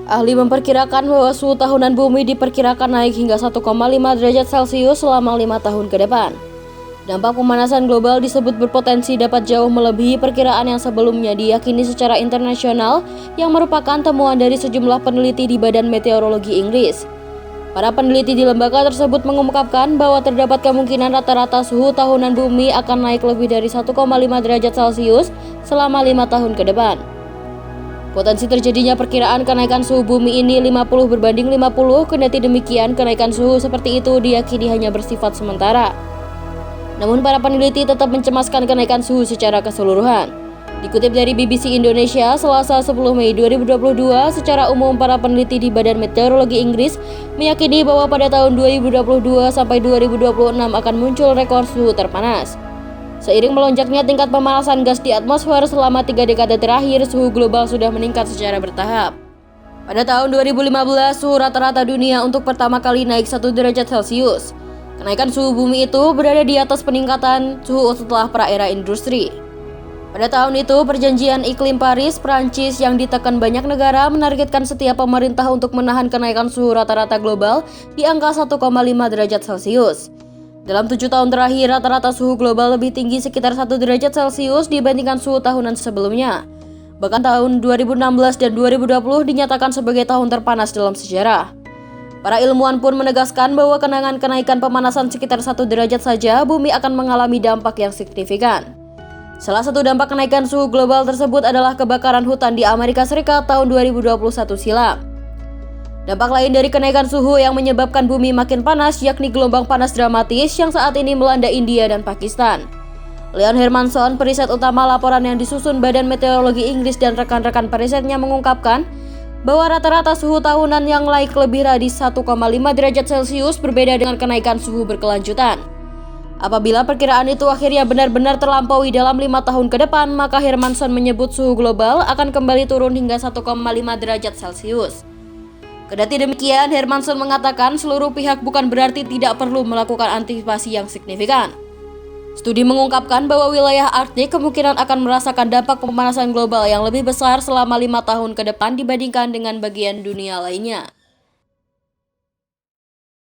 Ahli memperkirakan bahwa suhu tahunan bumi diperkirakan naik hingga 1,5 derajat Celcius selama 5 tahun ke depan. Dampak pemanasan global disebut berpotensi dapat jauh melebihi perkiraan yang sebelumnya diyakini secara internasional yang merupakan temuan dari sejumlah peneliti di Badan Meteorologi Inggris. Para peneliti di lembaga tersebut mengungkapkan bahwa terdapat kemungkinan rata-rata suhu tahunan bumi akan naik lebih dari 1,5 derajat Celcius selama 5 tahun ke depan. Potensi terjadinya perkiraan kenaikan suhu bumi ini 50 berbanding 50, kendati demikian kenaikan suhu seperti itu diyakini hanya bersifat sementara. Namun para peneliti tetap mencemaskan kenaikan suhu secara keseluruhan. Dikutip dari BBC Indonesia, Selasa 10 Mei 2022, secara umum para peneliti di Badan Meteorologi Inggris meyakini bahwa pada tahun 2022 sampai 2026 akan muncul rekor suhu terpanas. Seiring melonjaknya tingkat pemanasan gas di atmosfer selama 3 dekade terakhir, suhu global sudah meningkat secara bertahap. Pada tahun 2015, suhu rata-rata dunia untuk pertama kali naik 1 derajat Celcius. Kenaikan suhu bumi itu berada di atas peningkatan suhu setelah pra-era industri. Pada tahun itu, Perjanjian Iklim Paris, Prancis yang ditekan banyak negara menargetkan setiap pemerintah untuk menahan kenaikan suhu rata-rata global di angka 1,5 derajat Celcius. Dalam 7 tahun terakhir, rata-rata suhu global lebih tinggi sekitar 1 derajat Celcius dibandingkan suhu tahunan sebelumnya. Bahkan tahun 2016 dan 2020 dinyatakan sebagai tahun terpanas dalam sejarah. Para ilmuwan pun menegaskan bahwa kenaikan pemanasan sekitar 1 derajat saja, bumi akan mengalami dampak yang signifikan. Salah satu dampak kenaikan suhu global tersebut adalah kebakaran hutan di Amerika Serikat tahun 2021 silam. Dampak lain dari kenaikan suhu yang menyebabkan bumi makin panas yakni gelombang panas dramatis yang saat ini melanda India dan Pakistan. Leon Hermanson, periset utama laporan yang disusun Badan Meteorologi Inggris dan rekan-rekan perisetnya mengungkapkan bahwa rata-rata suhu tahunan yang naik lebih dari 1,5 derajat Celcius berbeda dengan kenaikan suhu berkelanjutan. Apabila perkiraan itu akhirnya benar-benar terlampaui dalam 5 tahun ke depan, maka Hermanson menyebut suhu global akan kembali turun hingga 1,5 derajat Celcius. Kendati demikian, Hermanson mengatakan seluruh pihak bukan berarti tidak perlu melakukan antisipasi yang signifikan. Studi mengungkapkan bahwa wilayah Arktik kemungkinan akan merasakan dampak pemanasan global yang lebih besar selama 5 tahun ke depan dibandingkan dengan bagian dunia lainnya.